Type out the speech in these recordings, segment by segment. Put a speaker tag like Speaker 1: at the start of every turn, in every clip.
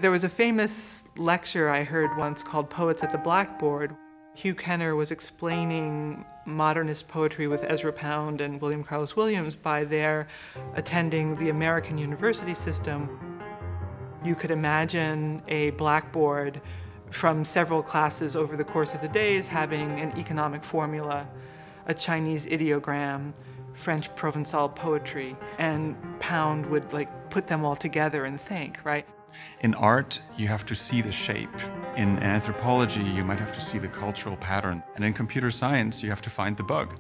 Speaker 1: There was a famous lecture I heard once called Poets at the Blackboard. Hugh Kenner was explaining modernist poetry with Ezra Pound and William Carlos Williams by their attending the American university system. You could imagine a blackboard from several classes over the course of the days having an economic formula, a Chinese ideogram, French Provençal poetry, and Pound would put them all together and think, right?
Speaker 2: In art, you have to see the shape. In anthropology, you might have to see the cultural pattern. And in computer science, you have to find the bug.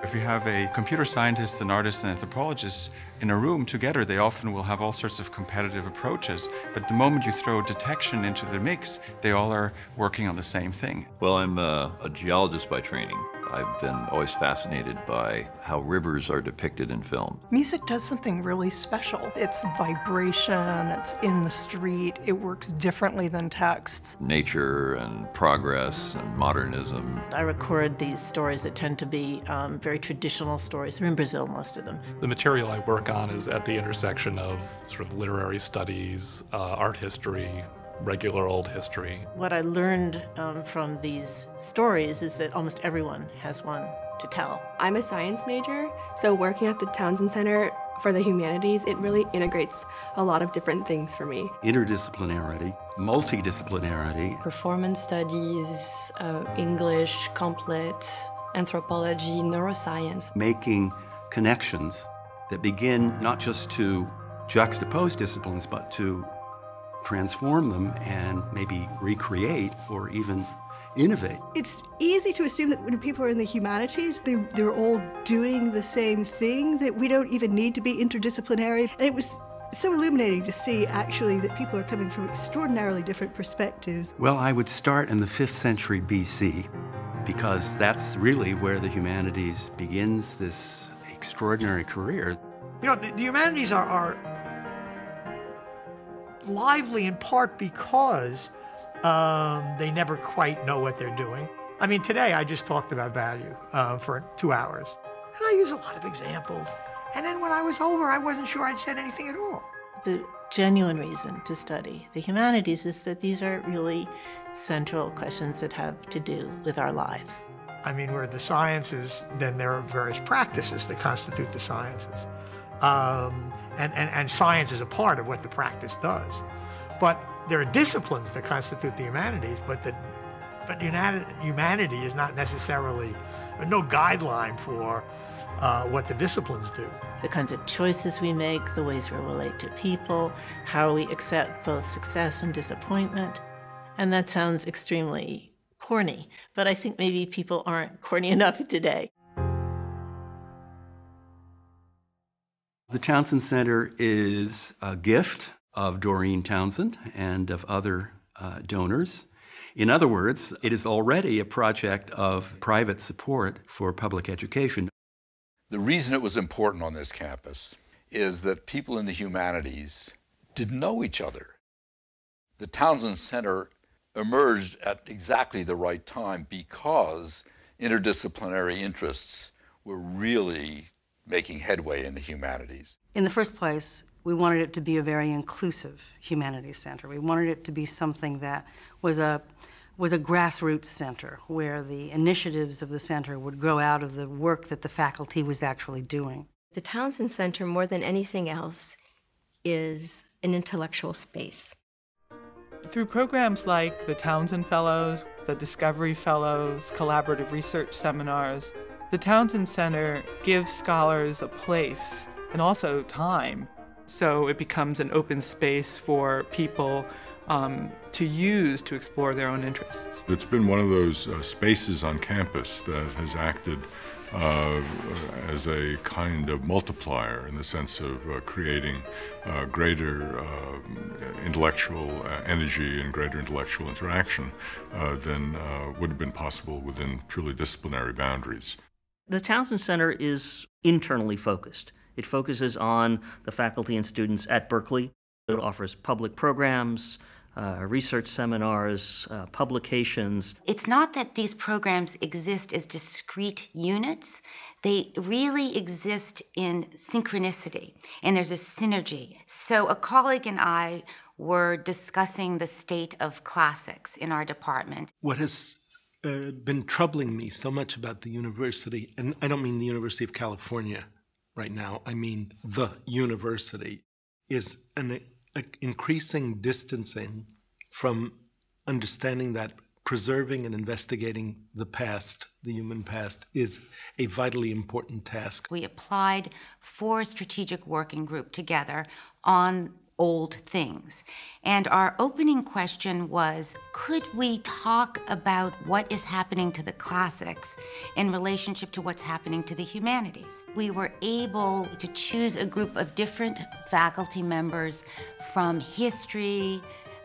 Speaker 2: If you have a computer scientist, an artist, and anthropologist in a room together, they often will have all sorts of competitive approaches. But the moment you throw detection into the mix, they all are working on the same thing.
Speaker 3: Well, I'm a geologist by training. I've been always fascinated by how rivers are depicted in film.
Speaker 4: Music does something really special. It's vibration, it's in the street, it works differently than texts.
Speaker 3: Nature and progress and modernism.
Speaker 5: I record these stories that tend to be very traditional stories. They're in Brazil, most of them.
Speaker 6: The material I work on is at the intersection of sort of literary studies, art history, regular old history.
Speaker 5: What I learned from these stories is that almost everyone has one to tell.
Speaker 7: I'm a science major, so working at the Townsend Center for the Humanities, it really integrates a lot of different things for me.
Speaker 8: Interdisciplinarity, multidisciplinarity.
Speaker 9: Performance studies, English, complet, anthropology, neuroscience.
Speaker 8: Making connections that begin not just to juxtapose disciplines, but to transform them and maybe recreate or even innovate.
Speaker 10: It's easy to assume that when people are in the humanities, they're all doing the same thing, that we don't even need to be interdisciplinary. And it was so illuminating to see actually that people are coming from extraordinarily different perspectives.
Speaker 8: Well, I would start in the 5th century BC, because that's really where the humanities begins this extraordinary career.
Speaker 11: You know, the humanities are lively in part because they never quite know what they're doing. I mean, today I just talked about value for 2 hours. And I use a lot of examples. And then when I was over, I wasn't sure I'd said anything at all.
Speaker 5: The genuine reason to study the humanities is that these are really central questions that have to do with our lives.
Speaker 11: I mean, where the sciences, then there are various practices that constitute the sciences. And science is a part of what the practice does. But there are disciplines that constitute the humanities, but humanity is not necessarily, no guideline for what the disciplines do.
Speaker 5: The kinds of choices we make, the ways we relate to people, how we accept both success and disappointment. And that sounds extremely corny, but I think maybe people aren't corny enough today.
Speaker 8: The Townsend Center is a gift of Doreen Townsend and of other donors. In other words, it is already a project of private support for public education.
Speaker 12: The reason it was important on this campus is that people in the humanities didn't know each other. The Townsend Center emerged at exactly the right time because interdisciplinary interests were really making headway in the humanities.
Speaker 13: In the first place, we wanted it to be a very inclusive humanities center. We wanted it to be something that was a grassroots center where the initiatives of the center would grow out of the work that the faculty was actually doing.
Speaker 14: The Townsend Center, more than anything else, is an intellectual space.
Speaker 1: Through programs like the Townsend Fellows, the Discovery Fellows, collaborative research seminars, the Townsend Center gives scholars a place and also time. So it becomes an open space for people to use to explore their own interests.
Speaker 15: It's been one of those spaces on campus that has acted as a kind of multiplier in the sense of creating greater intellectual energy and greater intellectual interaction than would have been possible within purely disciplinary boundaries.
Speaker 16: The Townsend Center is internally focused. It focuses on the faculty and students at Berkeley. It offers public programs, research seminars, publications.
Speaker 17: It's not that these programs exist as discrete units. They really exist in synchronicity, and there's a synergy. So a colleague and I were discussing the state of classics in our department.
Speaker 18: What has been troubling me so much about the university, and I don't mean the University of California right now, I mean the university, is an increasing distancing from understanding that preserving and investigating the past, the human past, is a vitally important task.
Speaker 17: We applied for a strategic working group together on old things. And our opening question was, could we talk about what is happening to the classics in relationship to what's happening to the humanities? We were able to choose a group of different faculty members from history,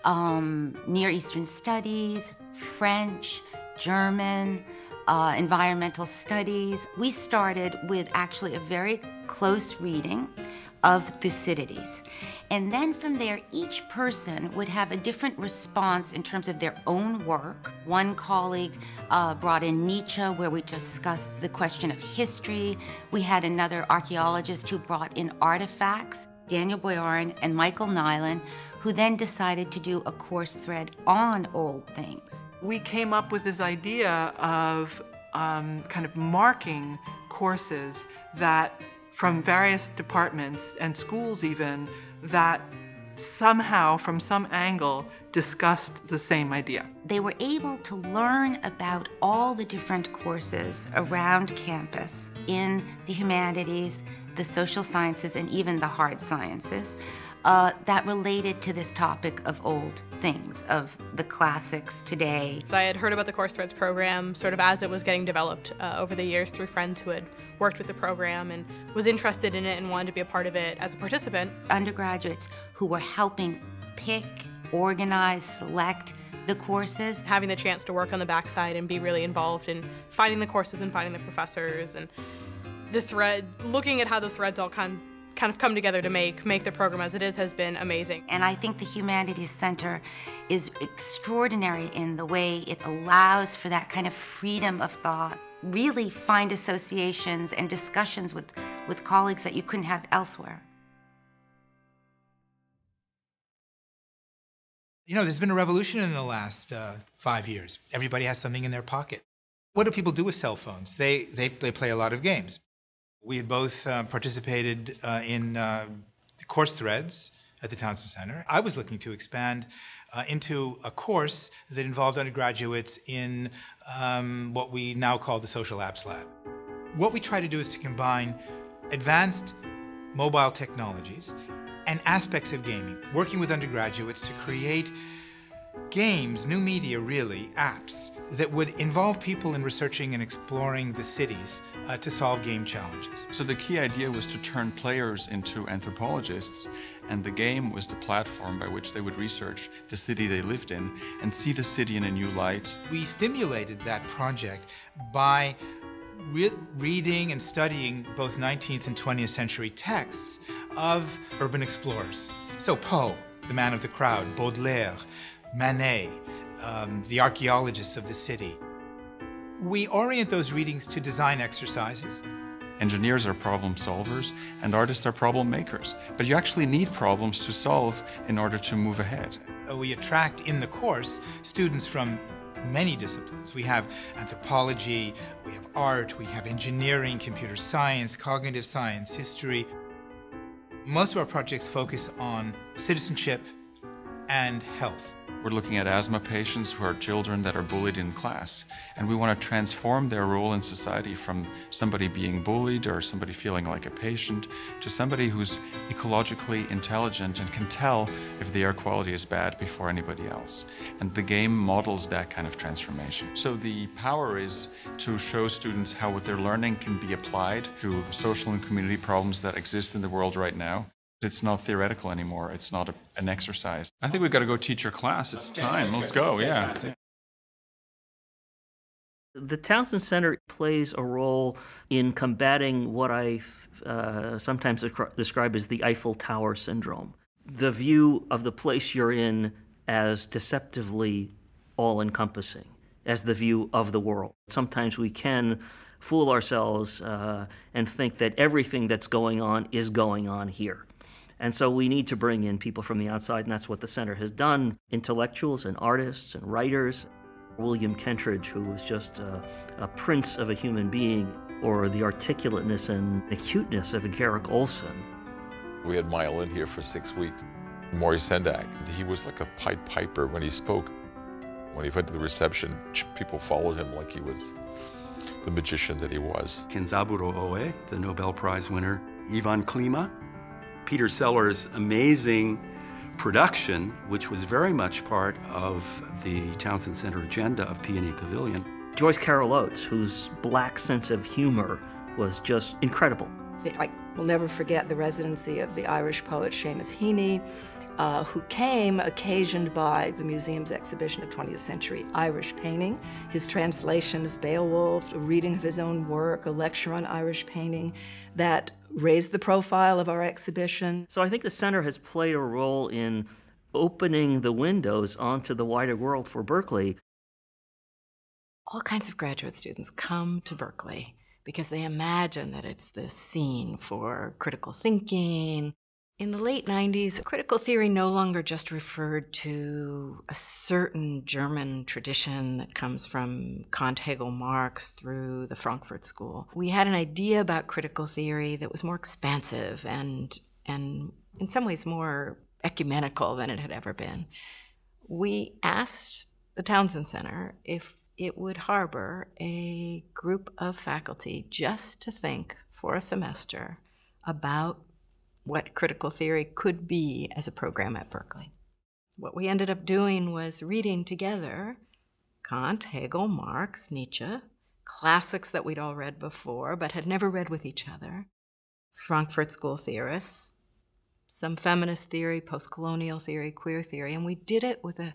Speaker 17: Near Eastern Studies, French, German, environmental studies. We started with actually a very close reading of Thucydides. And then from there, each person would have a different response in terms of their own work. One colleague brought in Nietzsche, where we discussed the question of history. We had another archaeologist who brought in artifacts, Daniel Boyarin and Michael Nyland, who then decided to do a course thread on old things.
Speaker 1: We came up with this idea of kind of marking courses that from various departments and schools even, that somehow, from some angle, discussed the same idea.
Speaker 17: They were able to learn about all the different courses around campus in the humanities, the social sciences, and even the hard sciences that related to this topic of old things, of the classics today.
Speaker 19: I had heard about the Course Threads program sort of as it was getting developed over the years through friends who had worked with the program and was interested in it and wanted to be a part of it as a participant.
Speaker 17: Undergraduates who were helping pick, organize, select the courses.
Speaker 19: Having the chance to work on the backside and be really involved in finding the courses and finding the professors and the thread, looking at how the threads all kind of come together to make the program as it is has been amazing.
Speaker 17: And I think the Humanities Center is extraordinary in the way it allows for that kind of freedom of thought. Really find associations and discussions with colleagues that you couldn't have elsewhere.
Speaker 20: You know, there's been a revolution in the last 5 years. Everybody has something in their pocket. What do people do with cell phones? They play a lot of games. We had both participated in course threads at the Townsend Center. I was looking to expand into a course that involved undergraduates in what we now call the Social Apps Lab. What we try to do is to combine advanced mobile technologies and aspects of gaming, working with undergraduates to create games, new media really, apps that would involve people in researching and exploring the cities to solve game challenges.
Speaker 2: So the key idea was to turn players into anthropologists, and the game was the platform by which they would research the city they lived in and see the city in a new light.
Speaker 20: We stimulated that project by reading and studying both 19th and 20th century texts of urban explorers. So Poe, the man of the crowd, Baudelaire, Manet, the archaeologists of the city. We orient those readings to design exercises.
Speaker 2: Engineers are problem solvers and artists are problem makers, but you actually need problems to solve in order to move ahead.
Speaker 20: We attract in the course students from many disciplines. We have anthropology, we have art, we have engineering, computer science, cognitive science, history. Most of our projects focus on citizenship and health.
Speaker 2: We're looking at asthma patients who are children that are bullied in class, and we want to transform their role in society from somebody being bullied or somebody feeling like a patient to somebody who's ecologically intelligent and can tell if the air quality is bad before anybody else. And the game models that kind of transformation. So the power is to show students how what they're learning can be applied to social and community problems that exist in the world right now. It's not theoretical anymore. It's not an exercise. I think we've got to go teach your class. It's time. Let's go. Yeah.
Speaker 16: The Townsend Center plays a role in combating what I sometimes describe as the Eiffel Tower syndrome. The view of the place you're in as deceptively all-encompassing, as the view of the world. Sometimes we can fool ourselves and think that everything that's going on is going on here. And so we need to bring in people from the outside, and that's what the center has done. Intellectuals and artists and writers. William Kentridge, who was just a prince of a human being, or the articulateness and acuteness of a Garrick Olson.
Speaker 21: We had Mile in here for 6 weeks. Maurice Sendak, he was like a Pied Piper when he spoke. When he went to the reception, people followed him like he was the magician that he was.
Speaker 8: Kenzaburo Oe, the Nobel Prize winner, Ivan Klima, Peter Sellers' amazing production, which was very much part of the Townsend Center agenda of Peony Pavilion.
Speaker 16: Joyce Carol Oates, whose black sense of humor was just incredible.
Speaker 22: I will never forget the residency of the Irish poet Seamus Heaney, who came occasioned by the museum's exhibition of 20th century Irish painting, his translation of Beowulf, a reading of his own work, a lecture on Irish painting that raised the profile of our exhibition.
Speaker 16: So I think the center has played a role in opening the windows onto the wider world for Berkeley.
Speaker 22: All kinds of graduate students come to Berkeley because they imagine that it's this scene for critical thinking. In the late 90s, critical theory no longer just referred to a certain German tradition that comes from Kant, Hegel, Marx through the Frankfurt School. We had an idea about critical theory that was more expansive and in some ways more ecumenical than it had ever been. We asked the Townsend Center if it would harbor a group of faculty just to think for a semester about what critical theory could be as a program at Berkeley. What we ended up doing was reading together Kant, Hegel, Marx, Nietzsche, classics that we'd all read before but had never read with each other, Frankfurt School theorists, some feminist theory, post-colonial theory, queer theory, and we did it with a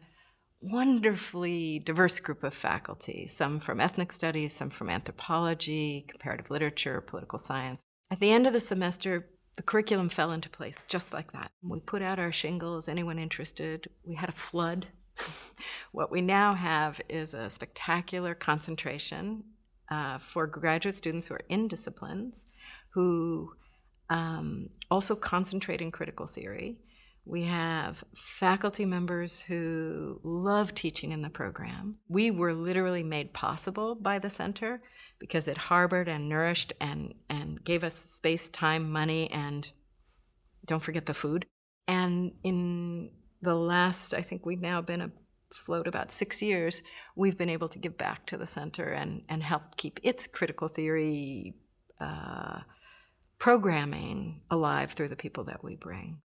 Speaker 22: wonderfully diverse group of faculty, some from ethnic studies, some from anthropology, comparative literature, political science. At the end of the semester, the curriculum fell into place just like that. We put out our shingles, anyone interested. We had a flood. What we now have is a spectacular concentration for graduate students who are in disciplines, who also concentrate in critical theory. We have faculty members who love teaching in the program. We were literally made possible by the center because it harbored and nourished and gave us space, time, money, and don't forget the food. And in the last, I think we've now been afloat about 6 years, we've been able to give back to the center and help keep its critical theory programming alive through the people that we bring.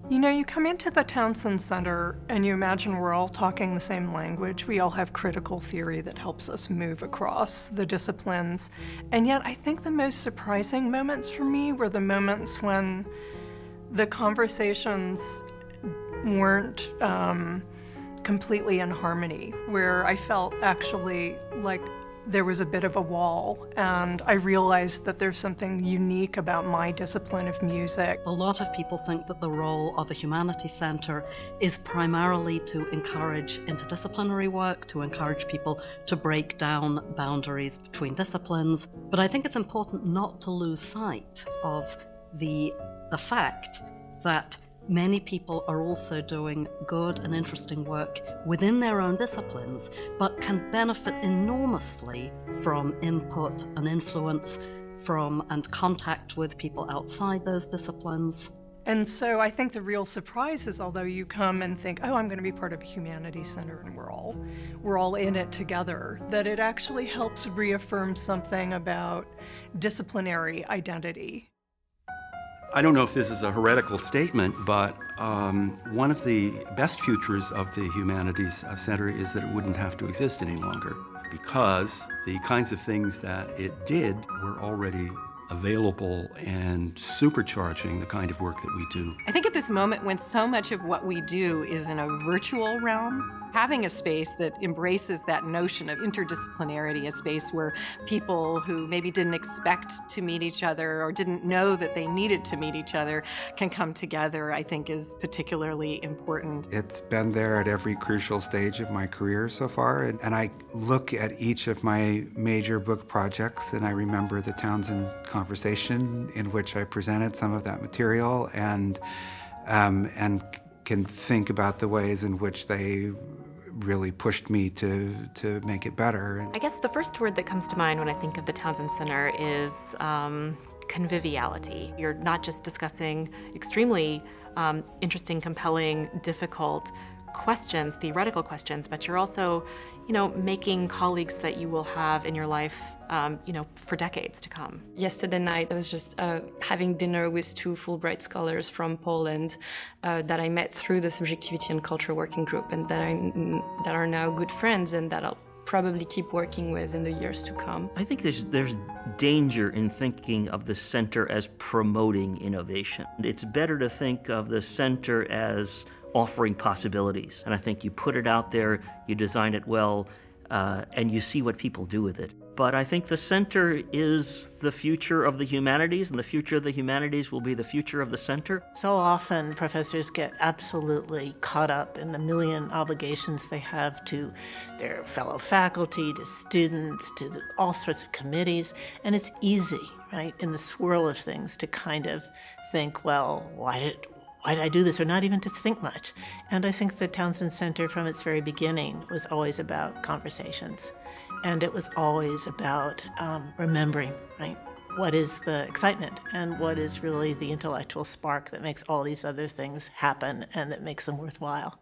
Speaker 4: You know, you come into the Townsend Center and you imagine we're all talking the same language. We all have critical theory that helps us move across the disciplines. And yet I think the most surprising moments for me were the moments when the conversations weren't completely in harmony, where I felt actually like there was a bit of a wall, and I realized that there's something unique about my discipline of music.
Speaker 23: A lot of people think that the role of a humanities center is primarily to encourage interdisciplinary work, to encourage people to break down boundaries between disciplines. But I think it's important not to lose sight of the fact that many people are also doing good and interesting work within their own disciplines, but can benefit enormously from input and influence from and contact with people outside those disciplines.
Speaker 4: And so I think the real surprise is, although you come and think, oh, I'm going to be part of a humanities center and we're all in it together, that it actually helps reaffirm something about disciplinary identity.
Speaker 8: I don't know if this is a heretical statement, but one of the best futures of the Humanities Center is that it wouldn't have to exist any longer, because the kinds of things that it did were already available and supercharging the kind of work that we do.
Speaker 24: I think at this moment when so much of what we do is in a virtual realm,
Speaker 3: Having a space that embraces that notion of interdisciplinarity, a space where people who maybe didn't expect to meet each other or didn't know that they needed to meet each other can come together, I think is particularly important.
Speaker 6: It's been there at every crucial stage of my career so far, and I look at each of my major book projects, and I remember the Townsend conversation in which I presented some of that material, and can think about the ways in which they really pushed me to make it better.
Speaker 7: I guess the first word that comes to mind when I think of the Townsend Center is conviviality. You're not just discussing extremely interesting, compelling, difficult questions, theoretical questions, but you're also, making colleagues that you will have in your life, for decades to come.
Speaker 9: Yesterday night, I was just having dinner with two Fulbright scholars from Poland that I met through the Subjectivity and Culture Working Group, and that are now good friends, and that I'll probably keep working with in the years to come.
Speaker 16: I think there's danger in thinking of the center as promoting innovation. It's better to think of the center as offering possibilities. And I think you put it out there, you design it well, and you see what people do with it. But I think the center is the future of the humanities, and the future of the humanities will be the future of the center.
Speaker 5: So often professors get absolutely caught up in the million obligations they have to their fellow faculty, to students, to all sorts of committees, and it's easy, right, in the swirl of things to kind of think, well, why did I do this, or not even to think much. And I think the Townsend Center from its very beginning was always about conversations. And it was always about remembering, right? What is the excitement and what is really the intellectual spark that makes all these other things happen and that makes them worthwhile.